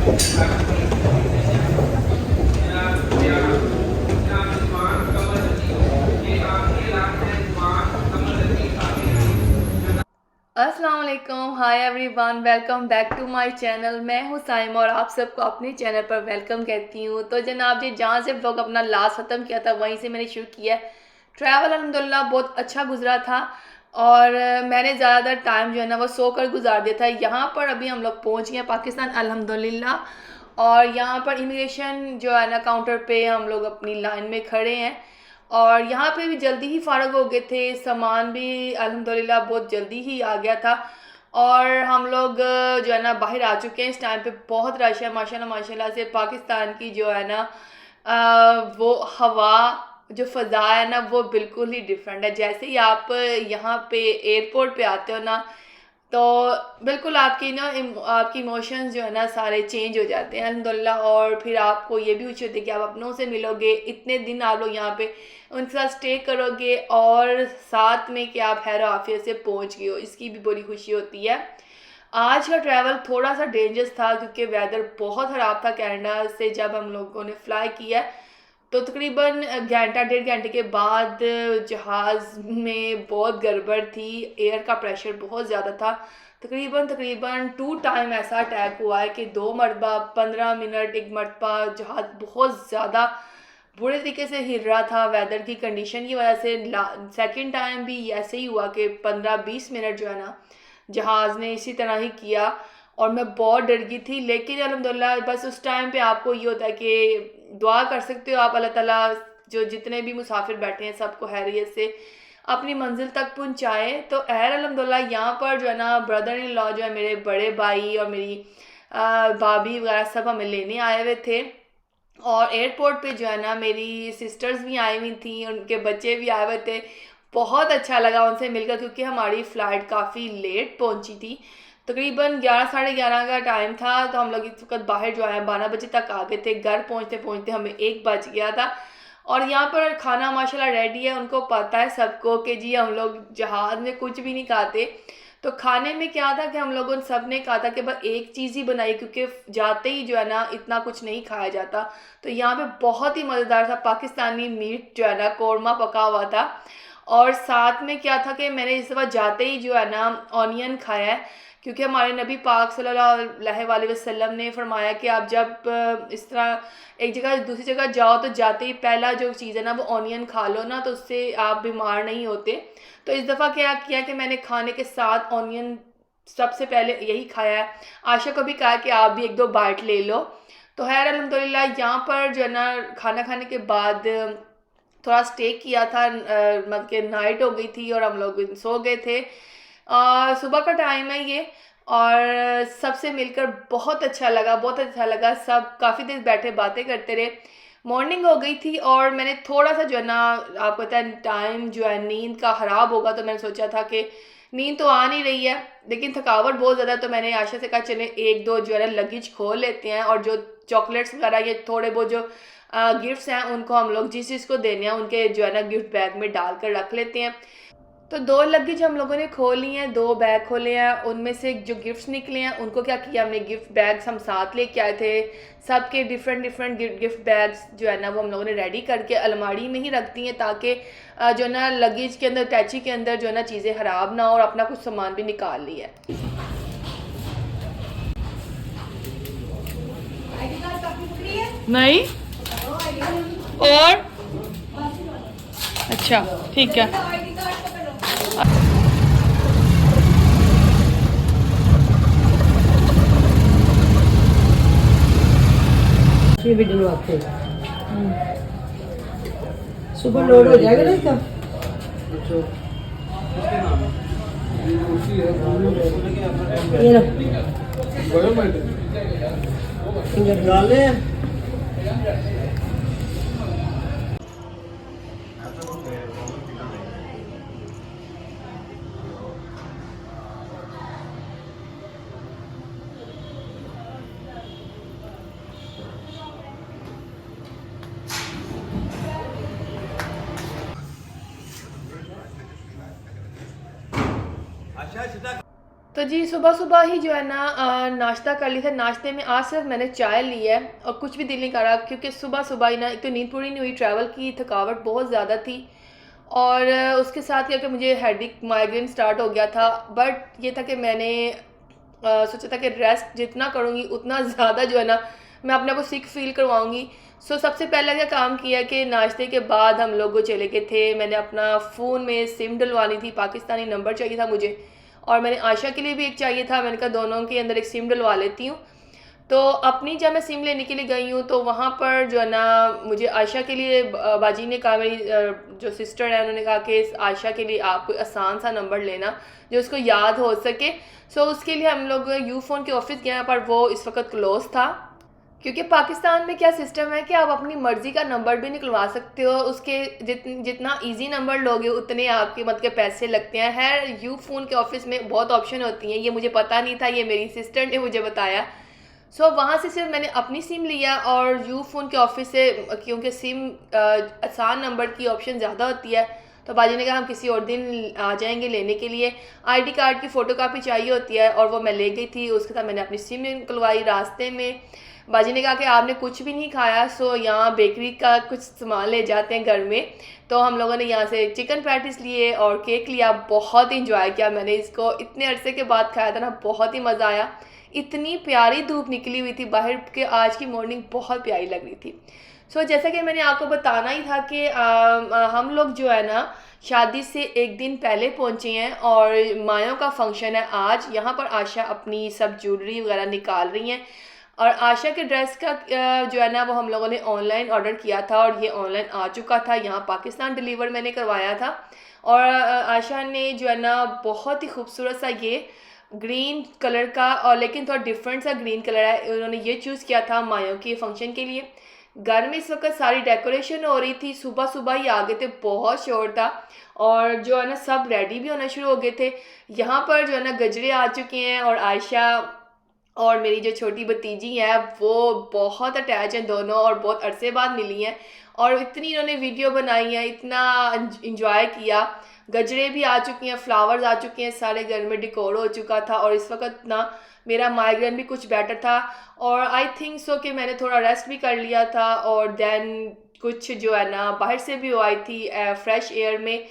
अस्सलाम वालेकुम, hi everyone, welcome back to my channel. मैं हूँ साइमा और आप सबको अपने चैनल पर वेलकम कहती हूँ। तो जनाब जी, जहाँ से व्लॉग अपना लास्ट ख़त्म किया था वहीं से मैंने शुरू किया है। ट्रैवल अल्हम्दुलिल्लाह बहुत अच्छा गुजरा था और मैंने ज़्यादातर टाइम जो है ना वो सोकर गुजार दिया था। यहाँ पर अभी हम लोग पहुँच गए पाकिस्तान अल्हम्दुलिल्लाह, और यहाँ पर इमिग्रेशन जो है ना काउंटर पे हम लोग अपनी लाइन में खड़े हैं और यहाँ पे भी जल्दी ही फ़ारग हो गए थे। सामान भी अल्हम्दुलिल्लाह बहुत जल्दी ही आ गया था और हम लोग जो है ना बाहर आ चुके हैं। इस टाइम पे बहुत रश है माशाल्लाह माशाल्लाह से। पाकिस्तान की जो है ना वो हवा, जो फ़ज़ा है ना वो बिल्कुल ही डिफरेंट है। जैसे ही आप यहाँ पे एयरपोर्ट पे आते हो ना, तो बिल्कुल आपकी ना आपकी इमोशंस जो है ना सारे चेंज हो जाते हैं अल्हम्दुलिल्लाह। और फिर आपको ये भी खुशी होती है कि आप अपनों से मिलोगे, इतने दिन आप लोग यहाँ पे उनके साथ स्टे करोगे और साथ में कि आप खैर आफियत से पहुँच गए हो, इसकी भी बड़ी खुशी होती है। आज का ट्रैवल थोड़ा सा डेंजरस था क्योंकि वेदर बहुत ख़राब था। कनाडा से जब हम लोगों ने फ़्लाई किया तो तकरीबन घंटा डेढ़ घंटे के बाद जहाज़ में बहुत गड़बड़ थी। एयर का प्रेशर बहुत ज़्यादा था। तकरीबन तकरीबन 2 टाइम ऐसा अटैक हुआ है कि 2 मरतबा 15 मिनट, एक मरतबा जहाज़ बहुत ज़्यादा बुरे तरीके से हिल रहा था वेदर की कंडीशन की वजह से। सेकंड टाइम भी ऐसे ही हुआ कि 15-20 मिनट जो है ना जहाज़ ने इसी तरह ही किया और मैं बहुत डर गई थी। लेकिन अल्हम्दुलिल्लाह बस उस टाइम पे आपको ये होता है कि दुआ कर सकते हो आप अल्लाह ताला जो जितने भी मुसाफिर बैठे हैं सबको खैरियत से अपनी मंजिल तक पहुँचाए। तो खैर अल्हम्दुलिल्लाह यहाँ पर जो है ना ब्रदर इन लॉ जो है मेरे बड़े भाई और मेरी भाभी वगैरह सब हमें लेने आए हुए थे। और एयरपोर्ट पे जो है ना मेरी सिस्टर्स भी आई हुई थी, उनके बच्चे भी आए हुए थे। बहुत अच्छा लगा उनसे मिलकर क्योंकि हमारी फ़्लाइट काफ़ी लेट पहुंची थी। तकरीबन 11 साढ़े 11 का टाइम था तो हम लोग इस वक्त बाहर जो है 12 बजे तक आ गए थे। घर पहुंचते पहुंचते हमें 1 बज गया था। और यहाँ पर खाना माशाल्लाह रेडी है, उनको पता है सबको कि जी हम लोग जहाज़ में कुछ भी नहीं खाते। तो खाने में क्या था कि हम लोगों ने सब ने कहा था कि बस एक चीज़ ही बनाई क्योंकि जाते ही जो है ना इतना कुछ नहीं खाया जाता। तो यहाँ पे बहुत ही मज़ेदार सा पाकिस्तानी मीट जो है ना कौरमा पका हुआ था। और साथ में क्या था कि मैंने इस दफ़ा जाते ही जो है ना ऑनियन खाया है क्योंकि हमारे नबी पाक सल्लल्लाहु अलैहि वसल्लम ने फरमाया कि आप जब इस तरह एक जगह दूसरी जगह जाओ तो जाते ही पहला जो चीज़ है ना वो ऑनियन खा लो ना, तो उससे आप बीमार नहीं होते। तो इस दफ़ा क्या किया कि मैंने खाने के साथ ऑनियन सबसे पहले यही खाया है। आशा को भी कहा कि आप भी 1-2 बाइट ले लो। तो खैर अल्हम्दुलिल्लाह यहाँ पर जो है ना खाना खाने के बाद थोड़ा स्टे किया था। मतलब कि नाइट हो गई थी और हम लोग सो गए थे। सुबह का टाइम है ये और सबसे मिलकर बहुत अच्छा लगा, बहुत अच्छा लगा। सब काफ़ी देर बैठे बातें करते रहे। मॉर्निंग हो गई थी और मैंने थोड़ा सा जो है ना आपको पता है टाइम जो है नींद का ख़राब होगा, तो मैंने सोचा था कि नींद तो आ नहीं रही है लेकिन थकावट बहुत ज़्यादा, तो मैंने आशा से कहा चले 1-2 जो है ना लगेज खोल लेते हैं और जो चॉकलेट्स वगैरह ये थोड़े बहुत जो गिफ्ट्स हैं उनको हम लोग जिस चीज़ को देने हैं उनके जो है ना गिफ्ट बैग में डाल कर रख लेते हैं। तो 2 लगेज हम लोगों ने खोल ली हैं, 2 बैग खोले हैं। उनमें से जो गिफ्ट्स निकले हैं उनको क्या किया हमने, गिफ्ट बैग्स हम साथ लेके आए थे। सबके डिफरेंट डिफरेंट गिफ्ट बैग्स जो है ना वो हम लोगों ने रेडी करके अलमारी में ही रख दी हैं ताकि जो है ना लगेज के अंदर टैची के अंदर जो है ना चीज़ें ख़राब ना हो और अपना कुछ सामान भी निकाल लिया है। नहीं और अच्छा ठीक है। भी डलवाते सुबह लोड हो जाएगा ना इसका। ये लो फिंगर डाले हैं। तो तो जी सुबह सुबह ही जो है ना नाश्ता कर लिया था। नाश्ते में आज सिर्फ मैंने चाय ली है और कुछ भी दिल नहीं कर रहा, क्योंकि सुबह सुबह ही ना एक तो नींद पूरी नहीं हुई, ट्रैवल की थकावट बहुत ज़्यादा थी और उसके साथ क्या कि मुझे हेडेक माइग्रेन स्टार्ट हो गया था। बट ये था कि मैंने सोचा था कि रेस्ट जितना करूँगी उतना ज़्यादा जो है ना मैं अपने आप को सिक फील करवाऊँगी। सो सबसे पहला क्या काम किया कि नाश्ते के बाद हम लोग चले गए थे, मैंने अपना फ़ोन में सिम डलवानी थी, पाकिस्तानी नंबर चाहिए था मुझे और मैंने आशा के लिए भी एक चाहिए था। मैंने कहा दोनों के अंदर एक सिम डलवा लेती हूँ। तो अपनी जब मैं सिम लेने के लिए गई हूँ तो वहाँ पर जो है ना मुझे आयशा के लिए बाजी ने कहा, मेरी जो सिस्टर है उन्होंने कहा कि आयशा के लिए आप कोई आसान सा नंबर लेना जो उसको याद हो सके। सो उसके लिए हम लोग यू फ़ोन के ऑफिस गए, पर वो इस वक्त क्लोज था, क्योंकि पाकिस्तान में क्या सिस्टम है कि आप अपनी मर्ज़ी का नंबर भी निकलवा सकते हो। उसके जितना इजी नंबर लोगे उतने आपके मत के पैसे लगते हैं। है यू फ़ोन के ऑफिस में बहुत ऑप्शन होती हैं, ये मुझे पता नहीं था, ये मेरी सिस्टर ने मुझे बताया। सो वहाँ से सिर्फ मैंने अपनी सिम लिया और यू फ़ोन के ऑफिस से, क्योंकि सिम आसान नंबर की ऑप्शन ज़्यादा होती है, तो बाजी ने कहा हम किसी और दिन आ जाएंगे लेने के लिए। आईडी कार्ड की फ़ोटो कापी चाहिए होती है और वो मैं ले गई थी। उसके साथ मैंने अपनी सिम निकलवाई। रास्ते में बाजी ने कहा कि आपने कुछ भी नहीं खाया, सो यहाँ बेकरी का कुछ सामान ले जाते हैं घर में। तो हम लोगों ने यहाँ से चिकन पैटिस लिए और केक लिया, बहुत इंजॉय किया मैंने इसको, इतने अरसे के बाद खाया था ना, बहुत ही मज़ा आया। इतनी प्यारी धूप निकली हुई थी बाहर के, आज की मॉर्निंग बहुत प्यारी लग रही थी। सो जैसा कि मैंने आपको बताना ही था कि हम लोग जो है ना शादी से एक दिन पहले पहुंचे हैं और मायों का फंक्शन है आज। यहाँ पर आशा अपनी सब ज्वेलरी वगैरह निकाल रही हैं और आशा के ड्रेस का जो है ना वो हम लोगों ने ऑनलाइन ऑर्डर किया था और ये ऑनलाइन आ चुका था, यहाँ पाकिस्तान डिलीवर मैंने करवाया था। और आशा ने जो है ना बहुत ही खूबसूरत सा ये ग्रीन कलर का, और लेकिन थोड़ा डिफरेंट सा ग्रीन कलर है, उन्होंने ये चूज़ किया था मायों के फंक्शन के लिए। घर में इस वक्त सारी डेकोरेशन हो रही थी, सुबह सुबह ही आ गए थे, बहुत शोर था और जो है ना सब रेडी भी होना शुरू हो गए थे। यहाँ पर जो है ना गजरे आ चुके हैं और आयशा और मेरी जो छोटी भतीजी है वो बहुत अटैच हैं दोनों और बहुत अरसे बाद मिली हैं और इतनी इन्होंने वीडियो बनाई है, इतना इंजॉय किया। गजरे भी आ चुकी हैं, फ्लावर्स आ चुके हैं, सारे घर में डेकोर हो चुका था और इस वक्त ना मेरा माइग्रेन भी कुछ बेटर था और आई थिंक सो कि मैंने थोड़ा रेस्ट भी कर लिया था और देन कुछ जो है ना बाहर से भी आई थी फ्रेश एयर में।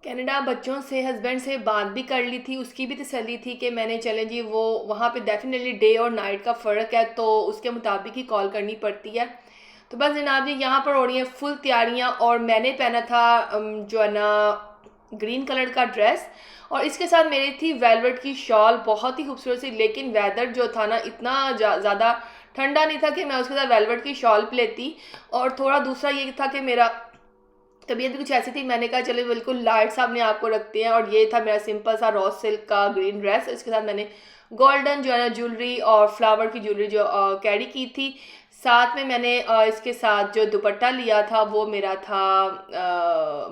कनाडा बच्चों से, हस्बैंड से बात भी कर ली थी, उसकी भी तसल्ली थी कि मैंने चलें जी वो वहाँ पे डेफिनेटली डे और नाइट का फ़र्क है तो उसके मुताबिक ही कॉल करनी पड़ती है। तो बस जनाब जी यहाँ पर हो रही हैं फुल तैयारियाँ और मैंने पहना था जो है ना ग्रीन कलर का ड्रेस और इसके साथ मेरी थी वेलवेट की शॉल, बहुत ही खूबसूरत सी। लेकिन वेदर जो था ना इतना ज़्यादा ठंडा नहीं था कि मैं उसके साथ वेलवेट की शॉल पे लेती। और थोड़ा दूसरा ये था कि मेरा तबीयत भी कुछ ऐसी थी, मैंने कहा चलो बिल्कुल लाइट सा अपने आप को रखते हैं और ये था मेरा सिंपल सा रॉ सिल्क का ग्रीन ड्रेस। इसके साथ मैंने गोल्डन जो है ना ज्वेलरी और फ्लावर की ज्वेलरी जो कैरी की थी। साथ में मैंने इसके साथ जो दुपट्टा लिया था वो मेरा था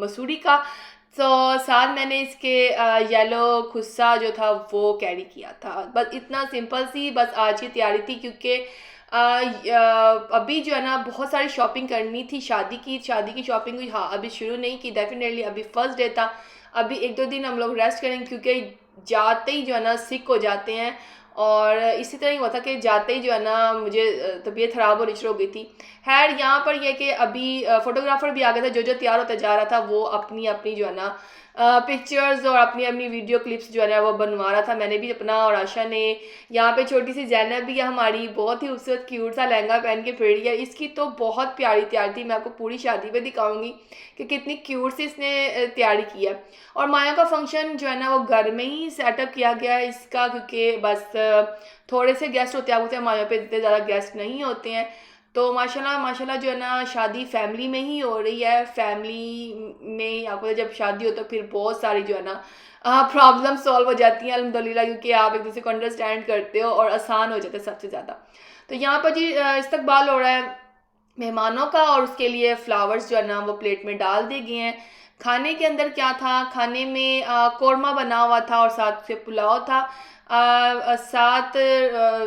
मसूरी का। तो साथ मैंने इसके येलो खुस्सा जो था वो कैरी किया था। बस इतना सिंपल सी बस आज की तैयारी थी, क्योंकि अभी जो है ना बहुत सारी शॉपिंग करनी थी शादी की शॉपिंग हुई, हाँ अभी शुरू नहीं की, डेफिनेटली अभी फर्स्ट डे था, अभी एक दो दिन हम लोग रेस्ट करेंगे क्योंकि जाते ही जो है ना सिक हो जाते हैं। और इसी तरह ही हुआ था कि जाते ही जो है ना मुझे तबीयत ख़राब होनी शुरू हो गई थी। खैर यहाँ पर यह कि अभी फ़ोटोग्राफ़र भी आ गया था, जो तैयार होता जा रहा था वो अपनी अपनी जो है ना पिक्चर्स और अपनी अपनी वीडियो क्लिप्स जो है ना वो बनवा रहा था। मैंने भी अपना और आशा ने, यहाँ पे छोटी सी जैनब भी है हमारी, बहुत ही खूबसूरत क्यूट सा लहंगा पहन के फिर है, इसकी तो बहुत प्यारी तैयारी थी। मैं आपको पूरी शादी पे दिखाऊंगी कि कितनी क्यूट सी इसने तैयारी की है। और माया का फंक्शन जो है ना वो घर में ही सेटअप किया गया है इसका, क्योंकि बस थोड़े से गेस्ट होते हैं माया पे, इतने ज़्यादा गेस्ट नहीं होते हैं। तो माशाल्लाह माशाल्लाह जो है ना शादी फैमिली में ही हो रही है। फैमिली में आपको जब शादी हो तो फिर बहुत सारी जो है ना प्रॉब्लम सॉल्व हो जाती हैं अल्हम्दुलिल्लाह, क्योंकि आप एक दूसरे को अंडरस्टैंड करते हो और आसान हो जाता है सबसे ज़्यादा। तो यहाँ पर जी इस्तकबाल हो रहा है मेहमानों का और उसके लिए फ्लावर्स जो है ना वो प्लेट में डाल दिए गए हैं। खाने के अंदर क्या था, खाने में कौरमा बना हुआ था और साथ से पुलाव था। साथ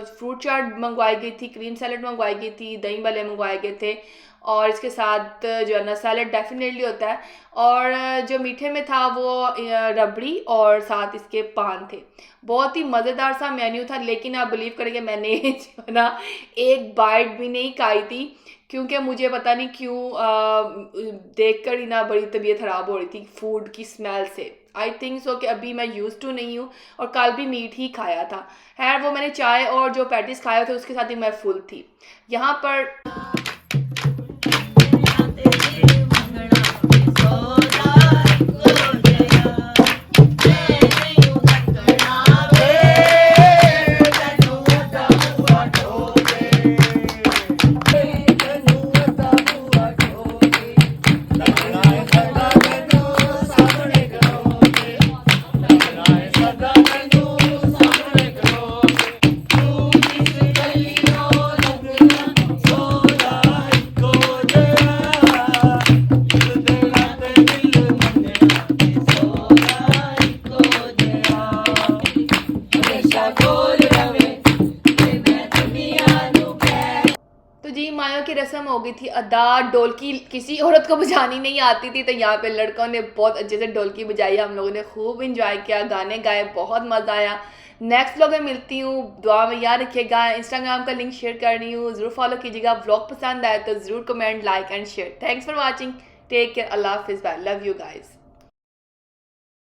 फ्रूट चाट मंगवाई गई थी, क्रीम सैलड मंगवाई गई थी, दही भल्ले मंगवाए गए थे और इसके साथ जो है ना सैलड डेफिनेटली होता है। और जो मीठे में था वो रबड़ी और साथ इसके पान थे। बहुत ही मज़ेदार सा मेन्यू था, लेकिन आप बिलीव करेंगे मैंने जो है ना एक बाइट भी नहीं खाई थी, क्योंकि मुझे पता नहीं क्यों देखकर ही ना बड़ी तबीयत ख़राब हो रही थी फूड की स्मेल से। आई थिंक सो कि अभी मैं यूज़ टू नहीं हूँ और कल भी मीट ही खाया था। खैर वो मैंने चाय और जो पैटीज खाए थे उसके साथ ही मैं फुल थी। यहाँ पर तो जी माया की रस्म हो गई थी अदा। ढोलकी किसी औरत को बजानी नहीं आती थी, तो यहाँ पे लड़कों ने बहुत अच्छे से ढोलकी बजाई, हम लोगों ने खूब इंजॉय किया, गाने गाए, बहुत मज़ा आया। नेक्स्ट व्लॉग में मिलती हूँ, दुआ में याद रखिएगा। इंस्टाग्राम का लिंक शेयर कर रही हूँ, ज़रूर फॉलो कीजिएगा। व्लॉग पसंद आए तो ज़रूर comment, like and share. Thanks for watching, take care, अल्लाह हाफिज़, बाय, लव यू गाइज।